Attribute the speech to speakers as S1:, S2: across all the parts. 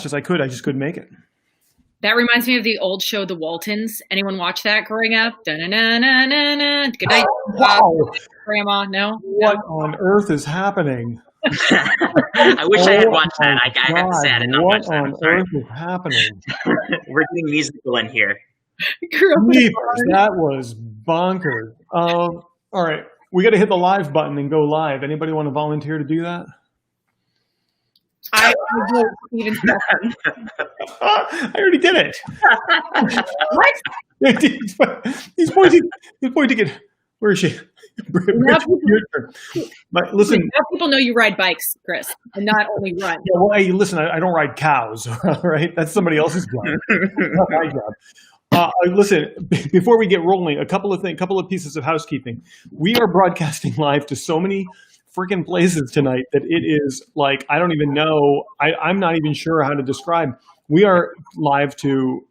S1: as I could. I just couldn't make it.
S2: That reminds me of the old show, The Waltons. Anyone watch that growing up? Da-na-na-na-na-na. Good night,
S1: Wow.
S2: Grandma. No?
S1: What on earth is happening?
S3: I wish I had watched that. I have to say I did not watch that.
S1: What on earth is happening?
S3: We're doing musical in here.
S1: That was bonkers. All right. We got to hit the live button and go live. Anybody want to volunteer to do that?
S2: I
S1: already did it.
S2: What?
S1: He's pointing at. Where is she? But listen,
S2: now people know you ride bikes, Chris, and not only run.
S1: Yeah, well, hey, listen, I don't ride cows. Right? That's somebody else's job. Not my job. Listen, before we get rolling, a couple of pieces of housekeeping. We are broadcasting live to so many freaking places tonight that it is like, I don't even know. I'm not even sure how to describe. We are live to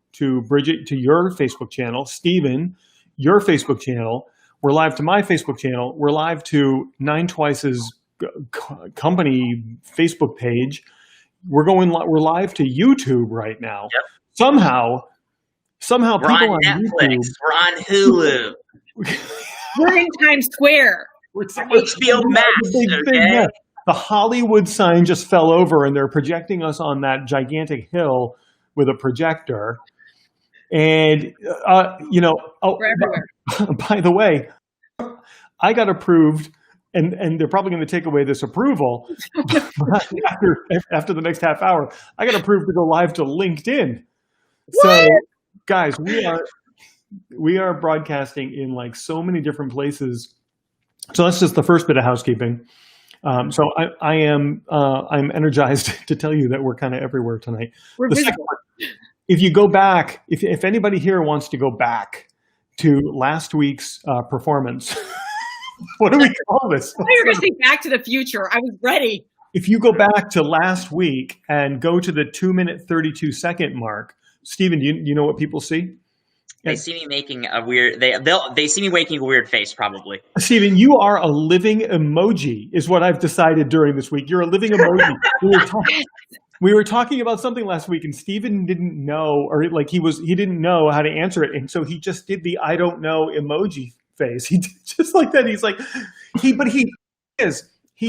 S1: Bridget, to your Facebook channel, Stephen, your Facebook channel. We're live to my Facebook channel. We're live to 9 Twice's company Facebook page. We're live to YouTube right now.
S3: Yep.
S1: Somehow
S3: we're
S1: people
S3: on Netflix.
S1: YouTube,
S3: we're on Hulu.
S2: We're in Times Square.
S3: HBO Max. Okay?
S1: The Hollywood sign just fell over, and they're projecting us on that gigantic hill with a projector. And
S2: we're everywhere.
S1: By the way, I got approved, and they're probably going to take away this approval after the next half hour. I got approved to go live to LinkedIn.
S2: What?
S1: So, guys, we are broadcasting in like so many different places. So that's just the first bit of housekeeping. So I'm energized to tell you that we're kind of everywhere tonight.
S2: We're visible.
S1: If you go back, if anybody here wants to go back to last week's performance, what do we call this?
S2: I thought you were going to say Back to the Future. I was ready.
S1: If you go back to last week and go to the 2-minute 32-second mark, Stephen, do you know what people see?
S3: They see me making a weird. They see me making a weird face, probably.
S1: Stephen, you are a living emoji, is what I've decided during this week. You're a living emoji. We were talking about something last week, and Stephen didn't know, or like he didn't know how to answer it, and so he just did the I don't know emoji face. He did just like that. He's like, he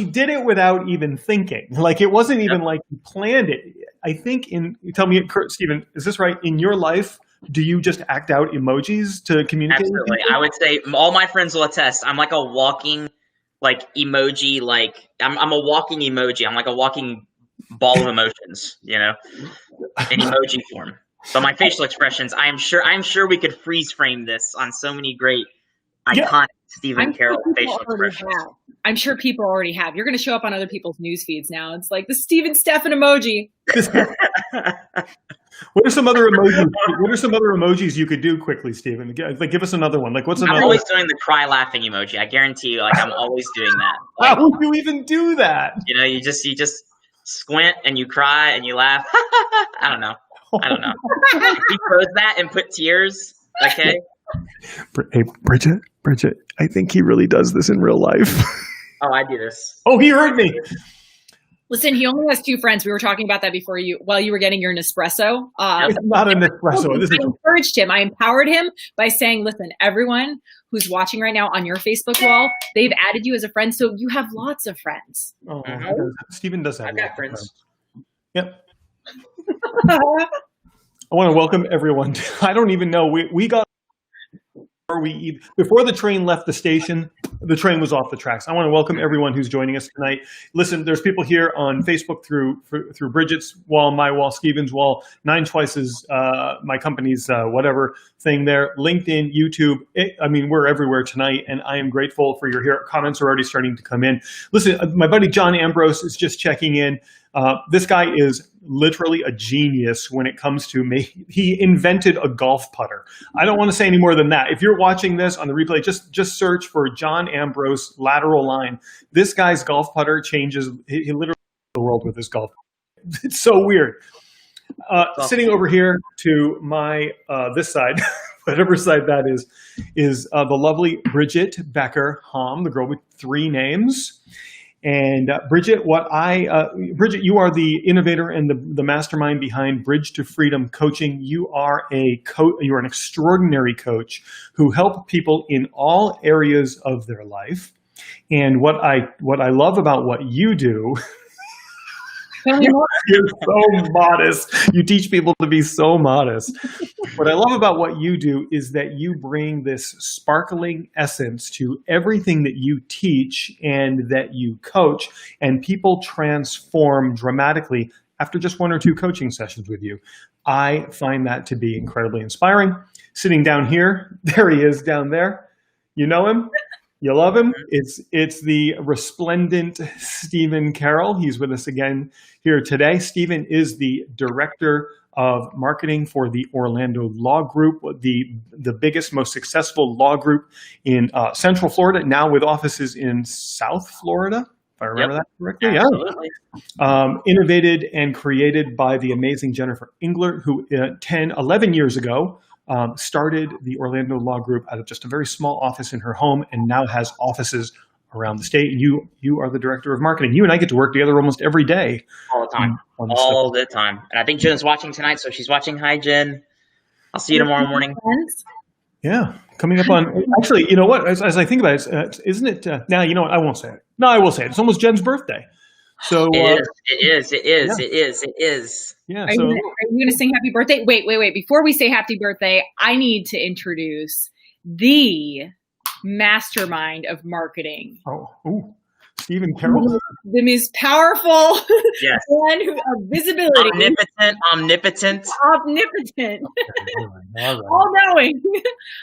S1: did it without even thinking. Like it wasn't even like he planned it. I think tell me, Stephen, is this right? In your life, do you just act out emojis to communicate?
S3: Absolutely. I would say all my friends will attest. I'm like a walking emoji. Like I'm a walking emoji. I'm like a walking ball of emotions, in emoji form. But my facial expressions, I'm sure we could freeze frame this on so many great iconic Stephen Carroll facial expressions.
S2: I'm sure people already have. You're going to show up on other people's news feeds now. It's like the Stephen Stefan emoji.
S1: What are some other emojis? What are some other emojis you could do quickly, Stephen? Like, give us another one. Like, what's another?
S3: I'm always doing the cry laughing emoji. I guarantee you. Like, I'm always doing that.
S1: How would you even do that?
S3: You just squint and you cry and you laugh. I don't know. He froze that and put tears. Okay.
S1: Hey, Bridget, I think he really does this in real life.
S3: Oh, I do this.
S1: Oh, he heard me.
S2: Listen, he only has 2 friends. We were talking about that before while you were getting your Nespresso.
S1: It's not an Nespresso.
S2: I encouraged him. I empowered him by saying, listen, everyone who's watching right now on your Facebook wall, they've added you as a friend. So you have lots of friends.
S1: Oh, Stephen does have
S3: I've got friends.
S1: Yep. I want to welcome everyone. I don't even know. We got before the train left the station, the train was off the tracks. I want to welcome everyone who's joining us tonight. Listen, there's people here on Facebook through Bridget's wall, my wall, Stephen's wall, 9 Twice's, my company's whatever thing there, LinkedIn, YouTube. We're everywhere tonight, and I am grateful for your comments are already starting to come in. Listen, my buddy John Ambrose is just checking in. This guy is literally a genius when it comes to he invented a golf putter. I don't want to say any more than that. If you're watching this on the replay, just search for John Ambrose lateral line. This guy's golf putter changes. He literally the world with his golf. It's so weird. Sitting over here to my this side, whatever side that is the lovely Bridget Becker-Hom, the girl with 3 names. And Bridget, Bridget, you are the innovator and the mastermind behind Bridge to Freedom Coaching. You are you're an extraordinary coach who help people in all areas of their life. And what I love about what you do, you're so modest. You teach people to be so modest. What I love about what you do is that you bring this sparkling essence to everything that you teach and that you coach, and people transform dramatically after just one or two coaching sessions with you. I find that to be incredibly inspiring. Sitting down here, there he is down there. You know him? You love him? It's the resplendent Stephen Carroll. He's with us again here today. Stephen is the director of marketing for the Orlando Law Group, the biggest, most successful law group in Central Florida, now with offices in South Florida, if I remember that correctly.
S3: Absolutely.
S1: Yeah. Innovated and created by the amazing Jennifer Englert, who 11 years ago started the Orlando Law Group out of just a very small office in her home, and now has offices around the state. You are the director of marketing. You and I get to work together almost every day.
S3: All the time. All the time. And I think Jen's watching tonight, so she's watching. Hi, Jen. I'll see you tomorrow morning.
S1: Yeah, coming up on. Actually, you know what? As I think about it, isn't it? Now, you know what? I won't say it. No, I will say it. It's almost Jen's birthday. So
S3: it is.
S1: Yeah.
S2: Are you going to sing happy birthday? Wait. Before we say happy birthday, I need to introduce the mastermind of marketing.
S1: Stephen Carroll.
S2: The most powerful man of visibility.
S3: Omnipotent.
S2: All-knowing.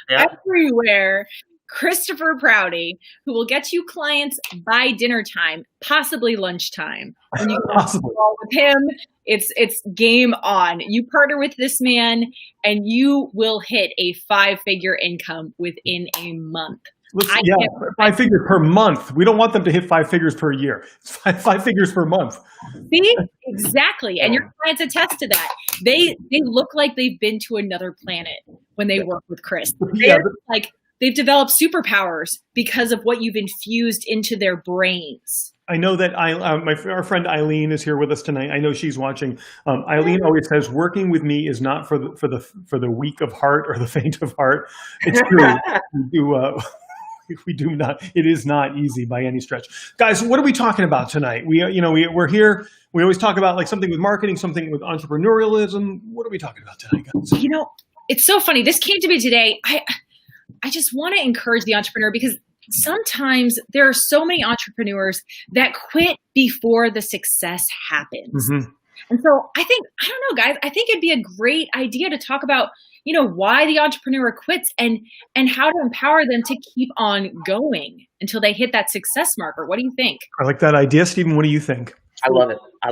S2: Everywhere. Christopher Prouty, who will get you clients by dinner time, possibly lunchtime. When you call with him, it's game on. You partner with this man, and you will hit a 5-figure income within a month.
S1: 5 figures per month. We don't want them to hit 5 figures per year. It's five figures per month.
S2: See? Exactly. And your clients attest to that. They look like they've been to another planet when they work with Chris. They've developed superpowers because of what you've infused into their brains.
S1: I know that our friend Eileen is here with us tonight. I know she's watching. Eileen always says, "Working with me is not for the weak of heart or the faint of heart." It's true. We do not. It is not easy by any stretch, guys. What are we talking about tonight? We're here. We always talk about like something with marketing, something with entrepreneurialism. What are we talking about tonight, guys?
S2: It's so funny. This came to me today. I just want to encourage the entrepreneur, because sometimes there are so many entrepreneurs that quit before the success happens. Mm-hmm. And so I don't know, guys, I think it'd be a great idea to talk about, why the entrepreneur quits and how to empower them to keep on going until they hit that success marker. What do you think?
S1: I like that idea. Stephen, what do you think?
S3: I love it. I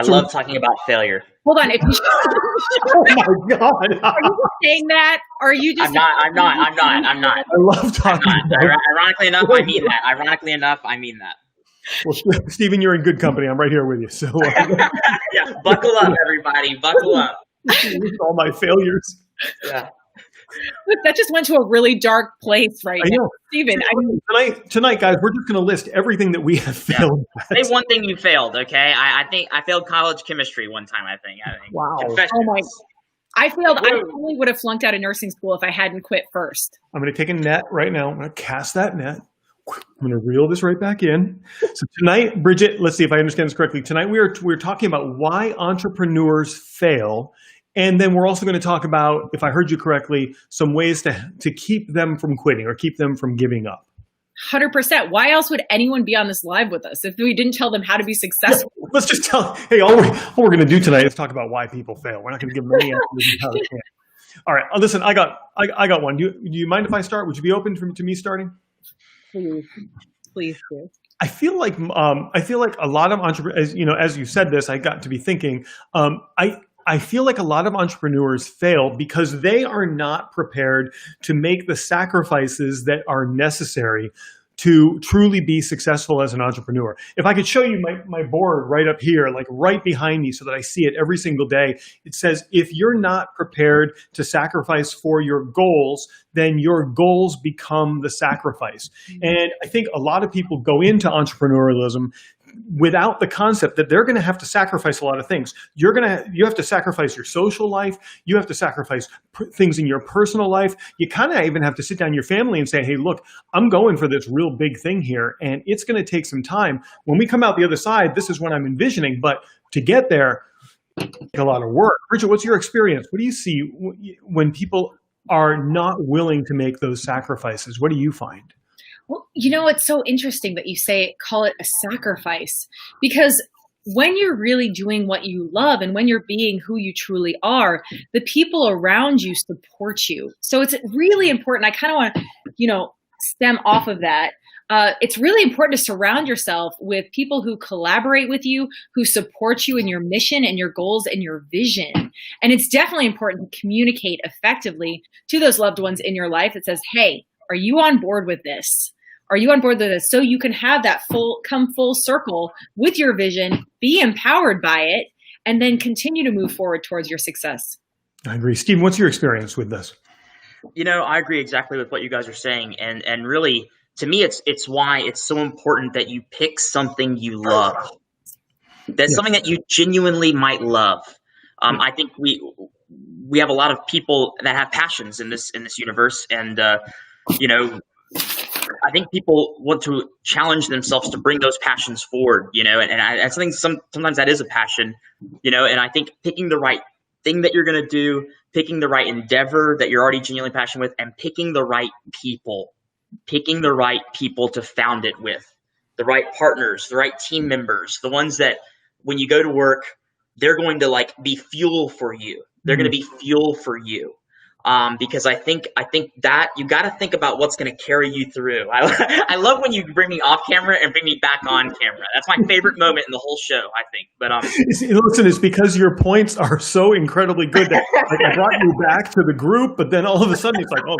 S3: love talking about failure.
S2: Hold on.
S1: Oh my God.
S2: Are you saying that? Or are you just?
S3: I'm not.
S1: I love talking about it.
S3: Ironically enough, I mean that.
S1: Well, Stephen, you're in good company. I'm right here with you. So
S3: yeah, buckle up, everybody. Buckle up.
S1: All my failures.
S3: Yeah.
S2: Look, that just went to a really dark place right now. Stephen,
S1: tonight, guys, we're just going to list everything that we have failed.
S3: Say one thing you failed, okay? I think I failed college chemistry one time, I think.
S1: Wow.
S2: Oh my. I failed. I probably would have flunked out of nursing school if I hadn't quit first.
S1: I'm going to take a net right now. I'm going to cast that net. I'm going to reel this right back in. So tonight, Bridget, let's see if I understand this correctly. Tonight, we're talking about why entrepreneurs fail. And then we're also going to talk about, if I heard you correctly, some ways to keep them from quitting or keep them from giving up.
S2: 100%. Why else would anyone be on this live with us if we didn't tell them how to be successful?
S1: Let's just tell, hey, all we're going to do tonight is talk about why people fail. We're not going to give them any answers how they can. All right. Listen, I got one. Do you mind if I start? Would you be open to me starting?
S2: Please do.
S1: I feel like a lot of entrepreneurs, as you said this, I got to be thinking, I feel like a lot of entrepreneurs fail because they are not prepared to make the sacrifices that are necessary to truly be successful as an entrepreneur. If I could show you my board right up here, like right behind me so that I see it every single day, it says, if you're not prepared to sacrifice for your goals, then your goals become the sacrifice. And I think a lot of people go into entrepreneurialism without the concept that they're going to have to sacrifice a lot of things. You have to sacrifice your social life. You have to sacrifice things in your personal life. You kind of even have to sit down your family and say, hey, look, I'm going for this real big thing here, and it's going to take some time. When we come out the other side, this is what I'm envisioning. But to get there, a lot of work. Bridget, what's your experience? What do you see when people are not willing to make those sacrifices? What do you find?
S2: Well, it's so interesting that you call it a sacrifice, because when you're really doing what you love and when you're being who you truly are, the people around you support you. So it's really important. I kind of want to, stem off of that. It's really important to surround yourself with people who collaborate with you, who support you in your mission and your goals and your vision. And it's definitely important to communicate effectively to those loved ones in your life that says, hey, are you on board with this? Are you on board with this? So you can have that come full circle with your vision, be empowered by it, and then continue to move forward towards your success.
S1: I agree. Stephen, what's your experience with this?
S3: I agree exactly with what you guys are saying. And really, to me, it's why it's so important that you pick something you love. That's something that you genuinely might love. I think we have a lot of people that have passions in this universe, and I think people want to challenge themselves to bring those passions forward, and I think sometimes that is a passion, and I think picking the right thing that you're going to do, picking the right endeavor that you're already genuinely passionate with, and picking the right people to found it with, the right partners, the right team members, the ones that when you go to work, they're going to be fuel for you. They're going to be fuel for you. Because I think that you got to think about what's going to carry you through. I love when you bring me off camera and bring me back on camera. That's my favorite moment in the whole show, I think. But
S1: listen, it's because your points are so incredibly good that I brought you back to the group, but then all of a sudden it's like, oh,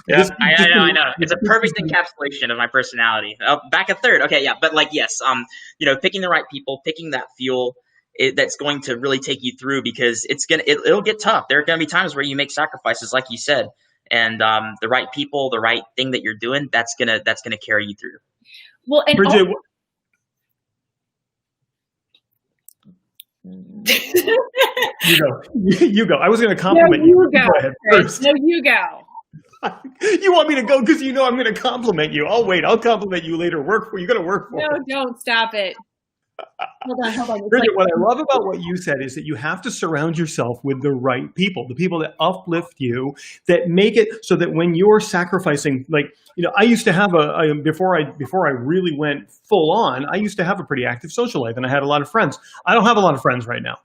S3: yeah, I know. It's a perfect encapsulation of my personality. Back a third, okay, yeah, but yes, picking the right people, picking that fuel. That's going to really take you through, because it'll get tough. There are going to be times where you make sacrifices, like you said, and the right people, the right thing that you're doing, that's gonna carry you through.
S2: Well, and
S1: Bridget, you go. I was going to compliment you.
S2: You go.
S1: Go ahead first.
S2: No, you go.
S1: You want me to go because I'm going to compliment you. I'll wait. I'll compliment you later. You got to work for
S2: No,
S1: it.
S2: don't stop it. Hold on.
S1: Bridget, what I love about what you said is that you have to surround yourself with the right people, the people that uplift you, that make it so that when you're sacrificing, I used to have before I really went full on, I used to have a pretty active social life, and I had a lot of friends. I don't have a lot of friends right now.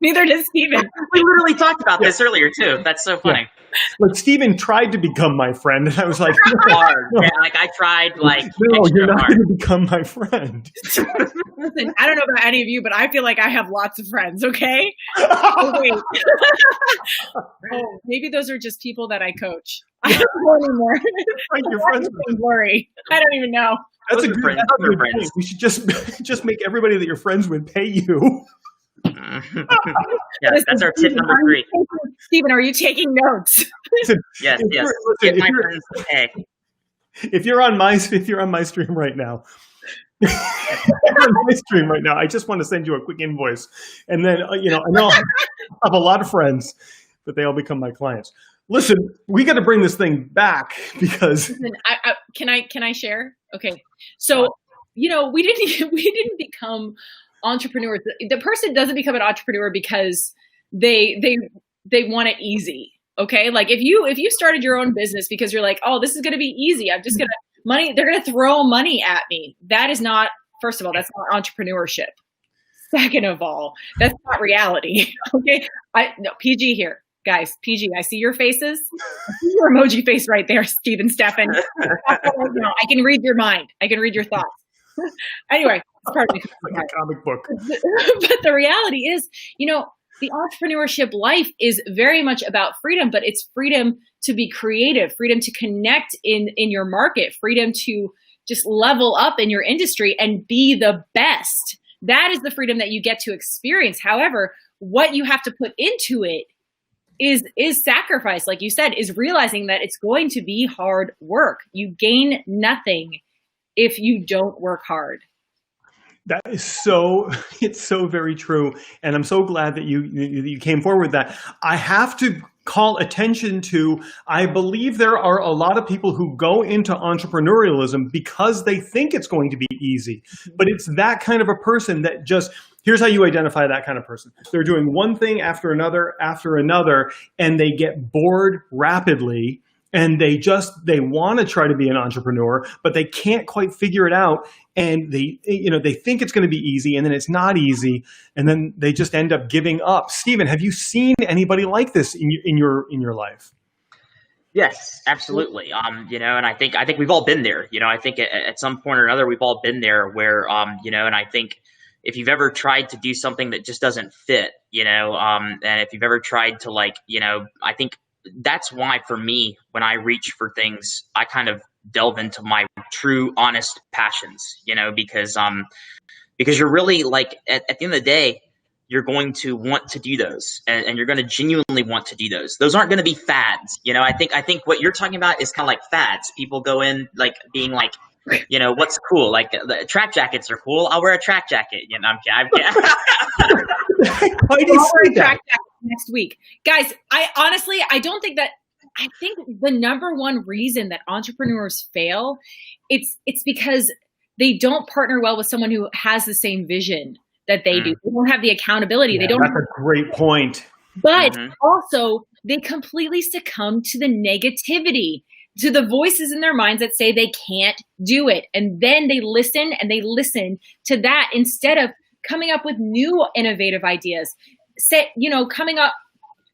S2: Neither does Stephen.
S3: We literally talked about this earlier too. That's so funny.
S1: Yeah. Stephen tried to become my friend, and I was like,
S3: hard. Yeah, I tried
S1: no, you're not going to become my friend.
S2: Listen, I don't know about any of you, but I feel like I have lots of friends. Okay. Oh, wait. Maybe those are just people that I coach. I don't know anymore.
S1: Right, your friends.
S2: Blurry. I don't even know.
S1: That's a good thing. We should just make everybody that you're friends with pay you.
S3: Yeah, that's our tip number 3.
S2: Stephen, are you taking notes?
S3: Yes. Get my friends to pay.
S1: If you're on my stream right now, I just want to send you a quick invoice, and then I know I have a lot of friends, but they all become my clients. Listen, we got to bring this thing back because.
S2: Listen, can I share? Okay, so we didn't become entrepreneurs. The person doesn't become an entrepreneur because they want it easy. Okay. If you started your own business because you're like, oh, this is going to be easy. I'm just going to they're going to throw money at me. That is not, first of all, that's not entrepreneurship. Second of all, that's not reality. Okay. PG here, guys, PG. I see your faces. I see your emoji face right there, Stephen, Stefan. I can read your mind. I can read your thoughts. Anyway, it's part of
S1: like a comic book.
S2: But the reality is, the entrepreneurship life is very much about freedom, but it's freedom to be creative, freedom to connect in your market, freedom to just level up in your industry and be the best. That is the freedom that you get to experience. However, what you have to put into it is sacrifice, like you said, is realizing that it's going to be hard work. You gain nothing if you don't work hard.
S1: That is it's so very true. And I'm so glad that you came forward with that. I have to call attention to, I believe there are a lot of people who go into entrepreneurialism because they think it's going to be easy, but it's that kind of a person that just, here's how you identify that kind of person. They're doing one thing after another, and they get bored rapidly. And they want to try to be an entrepreneur, but they can't quite figure it out. And they think it's going to be easy, and then it's not easy. And then they just end up giving up. Stephen, have you seen anybody like this in your life?
S3: Yes, absolutely. And I think we've all been there. I think at some point or another, we've all been there where, and I think if you've ever tried to do something that just doesn't fit, and if you've ever tried to I think that's why for me, when I reach for things, I kind of delve into my true, honest passions, because you're really like, at the end of the day, you're going to want to do those, and you're going to genuinely want to do those. Those aren't going to be fads. I think what you're talking about is kind of like fads. People go in like being like, what's cool? Like the track jackets are cool. I'll wear a track jacket. I'm kidding.
S2: Why do you say that? Next week, guys, I don't think that, I think the number one reason that entrepreneurs fail, it's because they don't partner well with someone who has the same vision that they do. They don't have the accountability.
S1: Yeah, that's a great point.
S2: But also they completely succumb to the negativity, to the voices in their minds that say they can't do it. And then they listen to that instead of coming up with new innovative ideas.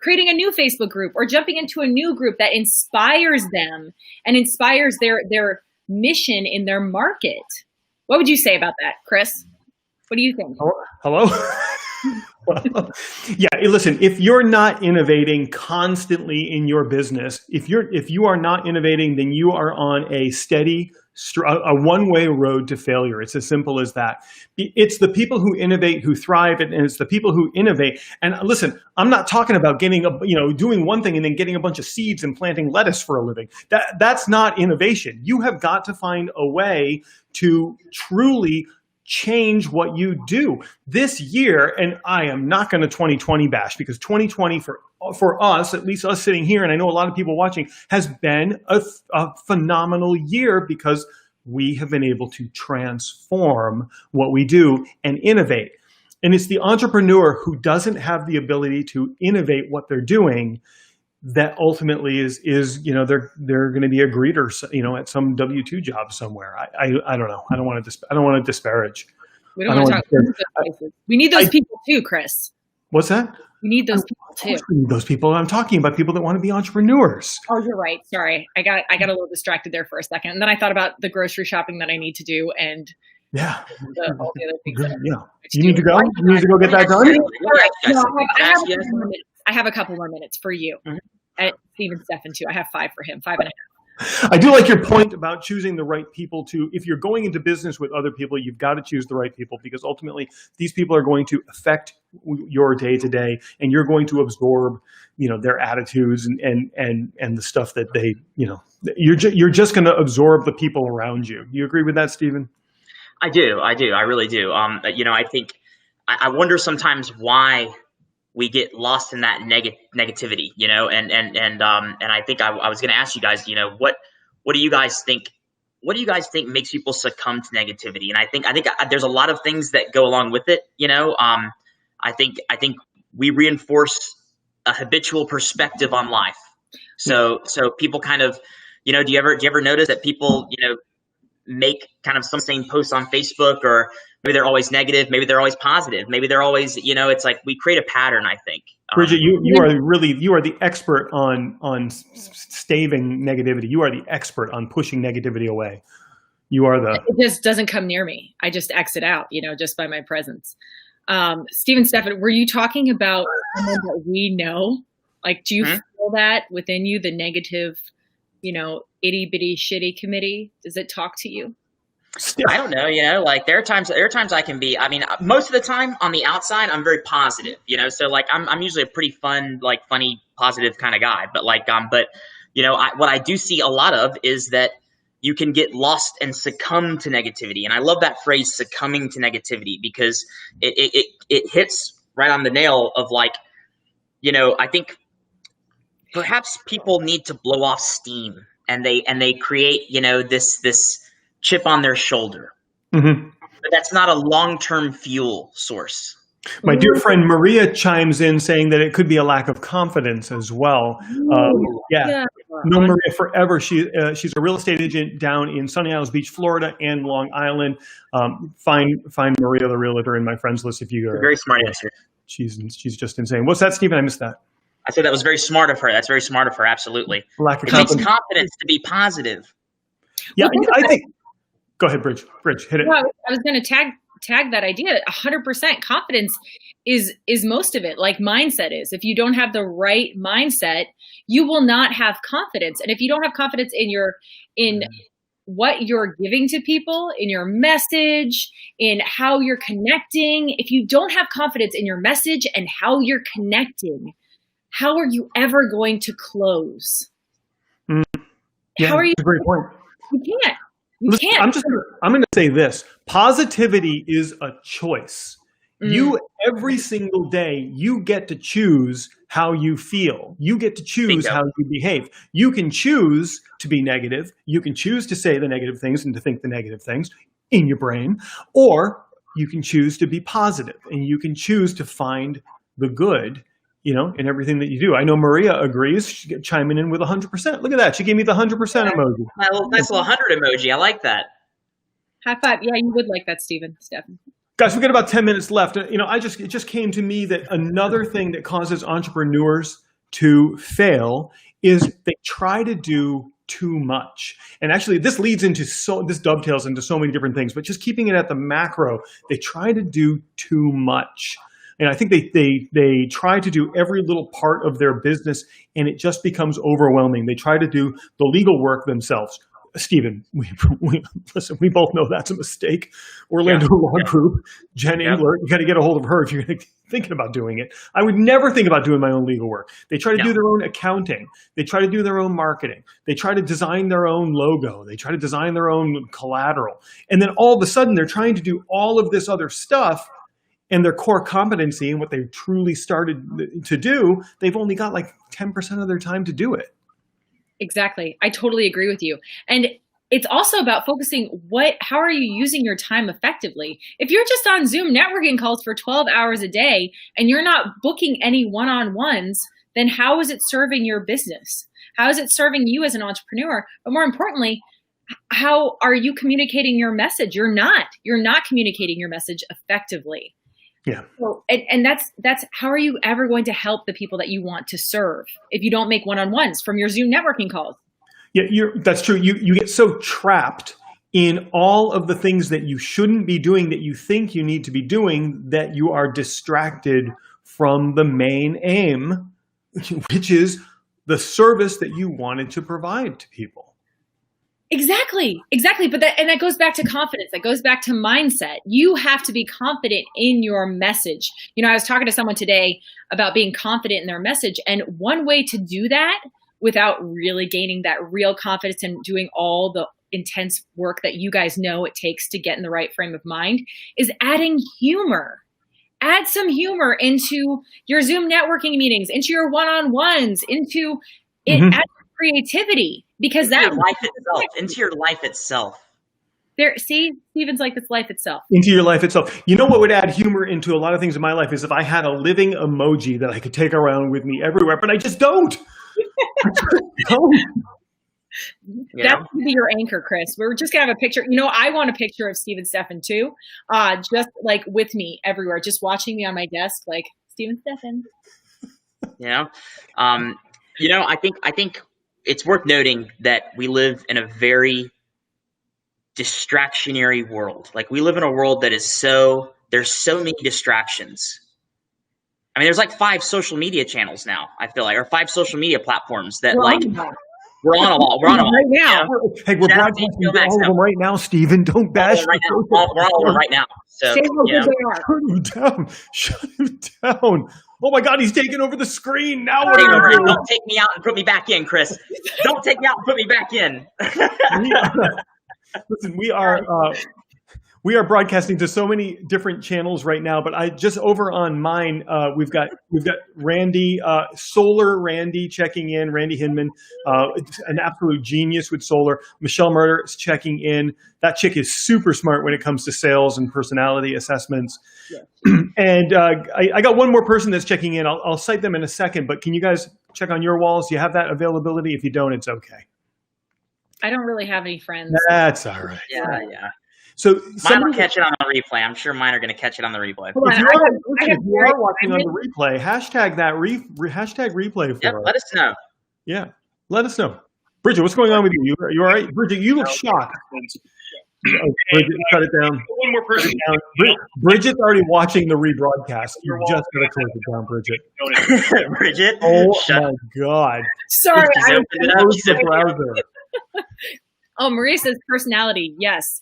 S2: Creating a new Facebook group or jumping into a new group that inspires them and inspires their mission in their market. What would you say about that, Chris? What do you think?
S1: Hello? Well, yeah, listen, if you're not innovating constantly in your business, if you are not innovating, then you are on a steady, a one-way road to failure. It's as simple as that. It's the people who innovate who thrive, and it's the people who innovate. And listen, I'm not talking about doing one thing and then getting a bunch of seeds and planting lettuce for a living. That's not innovation. You have got to find a way to truly change what you do this year. And I am not going to 2020 bash, because 2020 for us, at least us sitting here, and I know a lot of people watching, has been a phenomenal year because we have been able to transform what we do and innovate. And it's the entrepreneur who doesn't have the ability to innovate what they're doing that ultimately is they're going to be a greeter, at some W-2 job somewhere. I don't know. I don't want to disparage.
S2: We don't want to talk about those places. We need those people too, Chris.
S1: What's that?
S2: We need those people too.
S1: We need those people. I'm talking about people that want to be entrepreneurs.
S2: Oh, you're right. Sorry, I got a little distracted there for a second, and then I thought about the grocery shopping that I need to do and.
S1: Yeah.
S2: All the other things.
S1: You need to go? You need to go get that done?
S2: I have a couple more minutes for you. Stephen Stephan too. I have 5 for him, 5.5.
S1: I do like your point about choosing the right people if you're going into business with other people, you've got to choose the right people, because ultimately these people are going to affect your day to day, and you're going to absorb, their attitudes and the stuff that they, you're just going to absorb the people around you. You agree with that, Stephen?
S3: I do. I really do. I think I wonder sometimes why we get lost in that negativity, and I think I was going to ask you guys, what do you guys think? What do you guys think makes people succumb to negativity? And I think there's a lot of things that go along with it. I think we reinforce a habitual perspective on life. So people kind of, do you ever notice that people, make kind of some same posts on Facebook, or maybe they're always negative, maybe they're always positive, maybe they're always, it's like we create a pattern, I think.
S1: Bridget, you are the expert on staving negativity. You are the expert on pushing negativity away. You are the.
S2: It just doesn't come near me. I just exit out, just by my presence. Stephen, Stefan, were you talking about someone that we know? Like, do you feel that within you, the negative, itty bitty shitty committee? Does it talk to you?
S3: I don't know, like there are times I can be, I mean, most of the time on the outside, I'm very positive, so like I'm usually a pretty fun, like funny, positive kind of guy, but like, what I do see a lot of is that you can get lost and succumb to negativity. And I love that phrase, succumbing to negativity, because it hits right on the nail of like, I think perhaps people need to blow off steam and they create, this chip on their shoulder.
S1: Mm-hmm.
S3: But that's not a long-term fuel source.
S1: My dear friend Maria chimes in saying that it could be a lack of confidence as well. Known Maria forever. She's a real estate agent down in Sunny Isles Beach, Florida, and Long Island. Find Maria the realtor in my friends list if you are.
S3: Very smart answer.
S1: She's just insane. What's that, Stephen? I missed that.
S3: I said that was very smart of her. That's very smart of her. Absolutely.
S1: Lack of
S3: confidence. It takes confidence to be positive.
S1: Yeah, I think. Go ahead, Bridge. Hit it.
S2: Well, I was going to tag that idea. 100% confidence is most of it, like mindset is. If you don't have the right mindset, you will not have confidence. And if you don't have confidence in what you're giving to people, in your message, in how you're connecting, if you don't have confidence in your message and how you're connecting, how are you ever going to close?
S1: Yeah,
S2: how are you?
S1: That's a great point.
S2: You can't.
S1: Listen, I'm going to say this. Positivity is a choice. You, every single day, you get to choose how you feel. You get to choose how you behave. You can choose to be negative. You can choose to say the negative things and to think the negative things in your brain. Or you can choose to be positive, and you can choose to find the good, in everything that you do. I know Maria agrees. She's chiming in with 100%. Look at that. She gave me the 100% emoji.
S3: Nice little 100 emoji. I like that.
S2: High five. Yeah, you would like that, Stephen.
S1: Guys, we got about 10 minutes left. It just came to me that another thing that causes entrepreneurs to fail is they try to do too much. And actually, this dovetails into so many different things, but just keeping it at the macro, they try to do too much. And I think they try to do every little part of their business, and it just becomes overwhelming. They try to do the legal work themselves. Stephen, listen, we both know that's a mistake. Orlando Law Group, Jen Engler, you got to get a hold of her if you're thinking about doing it. I would never think about doing my own legal work. They try to do their own accounting. They try to do their own marketing. They try to design their own logo. They try to design their own collateral. And then all of a sudden, they're trying to do all of this other stuff. And their core competency and what they truly started to do, they've only got like 10% of their time to do it.
S2: Exactly. I totally agree with you. And it's also about focusing how are you using your time effectively? If you're just on Zoom networking calls for 12 hours a day and you're not booking any one-on-ones, then how is it serving your business? How is it serving you as an entrepreneur? But more importantly, how are you communicating your message? You're not communicating your message effectively.
S1: Yeah.
S2: So, and that's how are you ever going to help the people that you want to serve if you don't make one-on-ones from your Zoom networking calls?
S1: Yeah, that's true. You get so trapped in all of the things that you shouldn't be doing that you think you need to be doing that you are distracted from the main aim, which is the service that you wanted to provide to people.
S2: Exactly. But that goes back to confidence. That goes back to mindset. You have to be confident in your message. I was talking to someone today about being confident in their message. And one way to do that without really gaining that real confidence and doing all the intense work that you guys know it takes to get in the right frame of mind is adding humor. Add some humor into your Zoom networking meetings, into your one-on-ones, into add creativity. Because
S3: into your life itself.
S2: Stephen's like this life itself.
S1: Into your life itself. You know what would add humor into a lot of things in my life is if I had a living emoji that I could take around with me everywhere, but I just don't.
S2: That would be your anchor, Chris. We're just gonna have a picture. I want a picture of Stephen Stefan too. Just like with me everywhere, just watching me on my desk, like Stephen Stefan.
S3: I think it's worth noting that we live in a very distractionary world. Like we live in a world that is so there's so many distractions. I mean, there's like 5 social media channels now, I feel like, or 5 social media platforms that we're on them all. We're on them all
S2: right now.
S1: Hey, we're broadcasting all of them right now, Steven. Don't bash
S3: we're all of them right now. So,
S2: say how good they are.
S1: Shut him down. Shut him down. Oh my God, he's taking over the screen. Now what
S3: do
S1: do I do?
S3: Don't take me out and put me back in, Chris. Don't take me out and put me back in.
S1: Listen, we are broadcasting to so many different channels right now, but I just over on mine, we've got Randy, Solar Randy checking in, Randy Hinman, an absolute genius with solar. Michelle Murder is checking in. That chick is super smart when it comes to sales and personality assessments. Yeah. And I got one more person that's checking in. I'll cite them in a second, but can you guys check on your walls? Do you have that availability? If you don't, it's okay.
S2: I don't really have any friends.
S1: That's all right.
S3: Yeah.
S1: So
S3: mine will catch it on the replay. I'm sure mine are going to catch it on the replay.
S1: If you are watching on the replay, hashtag that hashtag replay for us.
S3: Let us know.
S1: Yeah, let us know. Bridget, what's going on with you? You all right? Bridget, you look shocked. Oh, Bridget, cut it down. One more person down. Bridget's already watching the rebroadcast. You just got to close it down, Bridget.
S3: Bridget?
S1: Oh, my God.
S2: Sorry.
S1: The browser.
S2: Oh, Maria says personality. Yes.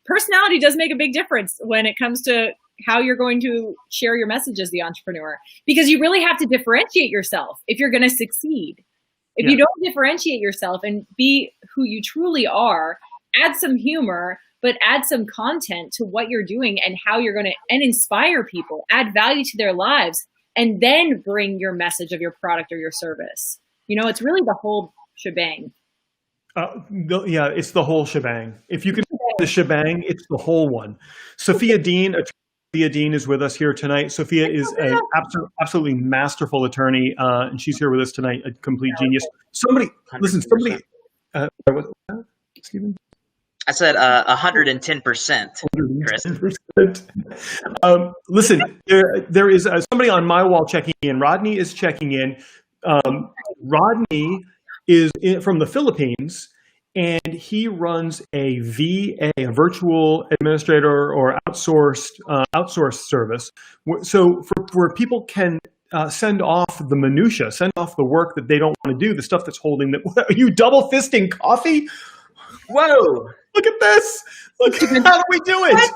S2: Personality does make a big difference when it comes to how you're going to share your message as the entrepreneur, because you really have to differentiate yourself if you're going to succeed. If you don't differentiate yourself and be who you truly are, add some humor, but add some content to what you're doing and how you're going to and inspire people, add value to their lives, and then bring your message of your product or your service. You know, it's really the whole shebang.
S1: Yeah, it's the whole shebang. If you can the shebang, it's the whole one. Sophia Dean is with us here tonight. Sophia is an absolutely masterful attorney, and she's here with us tonight, a complete genius. Somebody, 100%. Listen, Stephen?
S3: I said 110%, Chris.
S1: Listen, there is somebody on my wall checking in. Rodney is checking in. Rodney is from the Philippines, and he runs a VA, a virtual administrator or outsourced service. So where people can send off the minutia, send off the work that they don't want to do, the stuff that's holding them. Are you double fisting coffee?
S3: Whoa!
S1: Look at this! Look, how do we do it?
S3: What?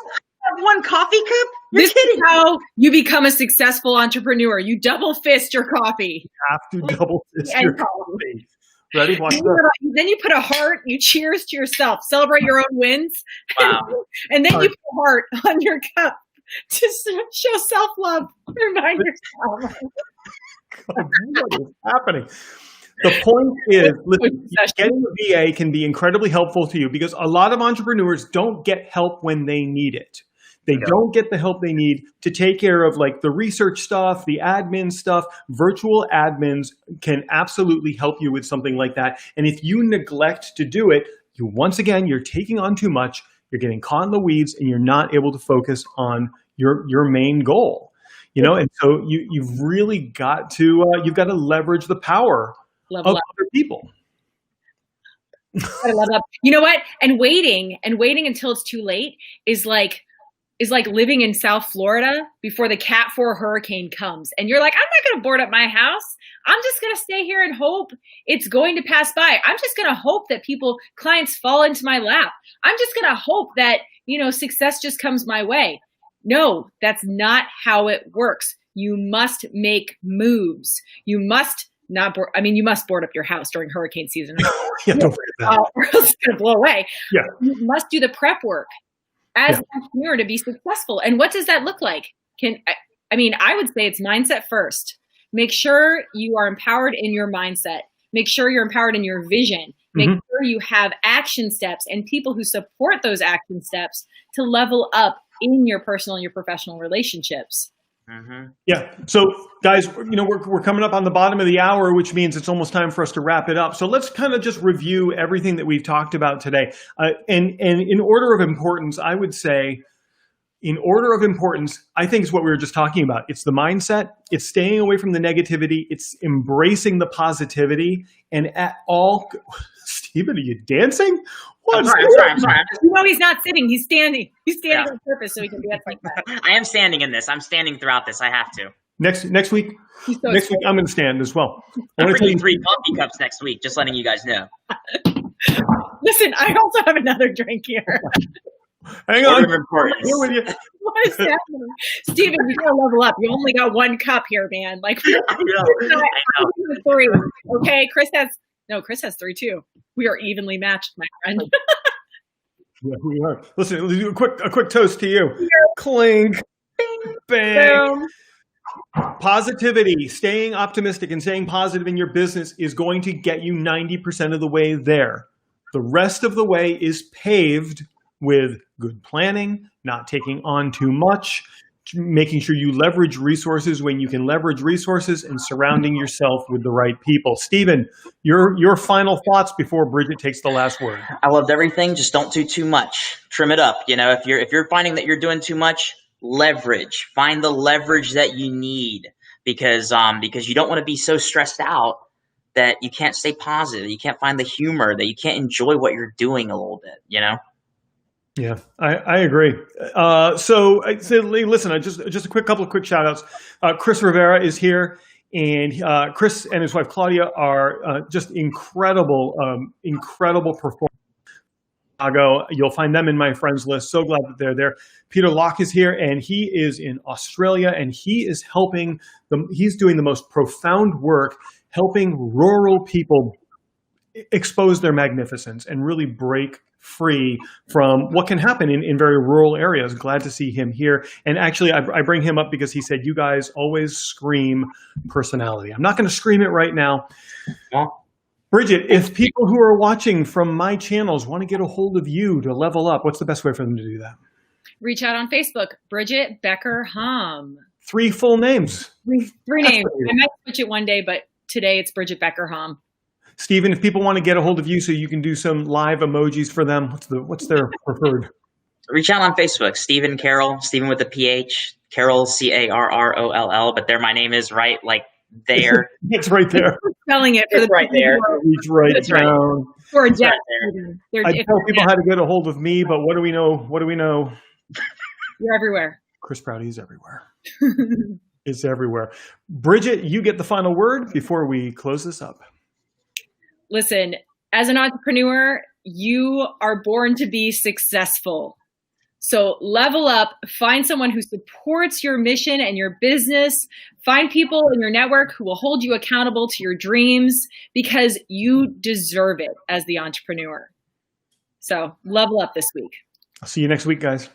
S3: One coffee cup?
S2: This is how you become a successful entrepreneur. You double fist your coffee.
S1: You have to double fist your coffee. Ready? Watch
S2: then you put a heart. You cheers to yourself. Celebrate your own wins.
S3: Wow.
S2: And then you put a heart on your cup to show self-love. Remind yourself.
S1: God, what is happening? The point is, listen, getting a VA can be incredibly helpful to you because a lot of entrepreneurs don't get help when they need it. They don't get the help they need to take care of like the research stuff, the admin stuff. Virtual admins can absolutely help you with something like that. And if you neglect to do it, you're taking on too much, you're getting caught in the weeds, and you're not able to focus on your main goal. You know, and so you've really got to leverage the power of other people.
S2: I love that. You know what? And waiting until it's too late is like living in South Florida before the Cat 4 hurricane comes. And you're like, I'm not going to board up my house. I'm just going to stay here and hope it's going to pass by. I'm just going to hope that clients fall into my lap. I'm just going to hope that, success just comes my way. No, that's not how it works. You must make moves. You must you must board up your house during hurricane season.
S1: Yeah, don't forget that.
S2: Or else it's going to blow away.
S1: Yeah.
S2: You must do the prep work as an entrepreneur to be successful. And what does that look like? I would say it's mindset first. Make sure you are empowered in your mindset. Make sure you're empowered in your vision. Make sure you have action steps and people who support those action steps to level up in your personal and your professional relationships.
S1: Yeah. So guys, we're coming up on the bottom of the hour, which means it's almost time for us to wrap it up. So let's kind of just review everything that we've talked about today. And in order of importance, I would say, I think it's what we were just talking about. It's the mindset. It's staying away from the negativity. It's embracing the positivity. And Stephen, are you dancing? What?
S3: I'm sorry. I'm sorry.
S2: You know he's not sitting. He's standing. He's standing
S3: Yeah.
S2: on purpose so he can dance like that.
S3: I am standing in this. I'm standing throughout this. I have to.
S1: Next week,
S2: He's so
S1: next week I'm going to stand as well. I
S3: I'm
S1: want to tell
S3: bringing
S1: you,
S3: 3 coffee cups next week. Just letting you guys know.
S2: Listen, I also have another drink here.
S1: hang on.
S3: Order of importance.
S1: Here with you.
S2: What is happening? Steven, you gotta level up. You only got 1 cup here, man. Like,
S3: I know.
S2: 3. Okay, Chris has 3 too. We are evenly matched, my friend.
S1: Yeah, we are. Listen, let's do a quick toast to you. Clink. Bing, bang.
S2: Boom.
S1: Positivity, staying optimistic and staying positive in your business is going to get you 90% of the way there. The rest of the way is paved with good planning, not taking on too much, making sure you leverage resources when you can leverage resources, and surrounding yourself with the right people. Stephen, your final thoughts before Bridget takes the last word.
S3: I loved everything. Just don't do too much. Trim it up. You know, if you're finding that you're doing too much, leverage. Find the leverage that you need, because you don't want to be so stressed out that you can't stay positive. You can't find the humor, that you can't enjoy what you're doing a little bit. You know.
S1: Yeah, I agree. So listen, just a couple of quick shout outs. Chris Rivera is here, and Chris and his wife Claudia are just incredible performers. You'll find them in my friends list. So glad that they're there. Peter Locke is here, and he is in Australia, and he is helping them. He's doing the most profound work, helping rural people expose their magnificence and really break free from what can happen in very rural areas. Glad to see him here. And actually, I bring him up because he said, you guys always scream personality. I'm not going to scream it right now.
S3: Yeah.
S1: Bridget, if people who are watching from my channels want to get a hold of you to level up, what's the best way for them to do that?
S2: Reach out on Facebook, Bridget Becker Hom.
S1: 3 full names.
S2: 3 names. I might switch it one day, but today it's Bridget Becker Hom.
S1: Stephen, if people want to get a hold of you so you can do some live emojis for them, what's their preferred?
S3: Reach out on Facebook, Stephen Carroll, Stephen with a PH, Carroll, Carroll, but there my name is right, like there.
S1: It's right there.
S2: Spelling it for
S3: It's
S2: the
S3: right there.
S1: It's right
S3: It's right.
S1: down.
S2: For a
S3: It's right
S2: deaf.
S1: I tell people how to get a hold of me, but what do we know?
S2: You're everywhere.
S1: Chris Prouty is everywhere. It's everywhere. Bridget, you get the final word before we close this up.
S2: Listen, as an entrepreneur, you are born to be successful. So level up, find someone who supports your mission and your business. Find people in your network who will hold you accountable to your dreams, because you deserve it as the entrepreneur. So level up this week.
S1: I'll see you next week, guys.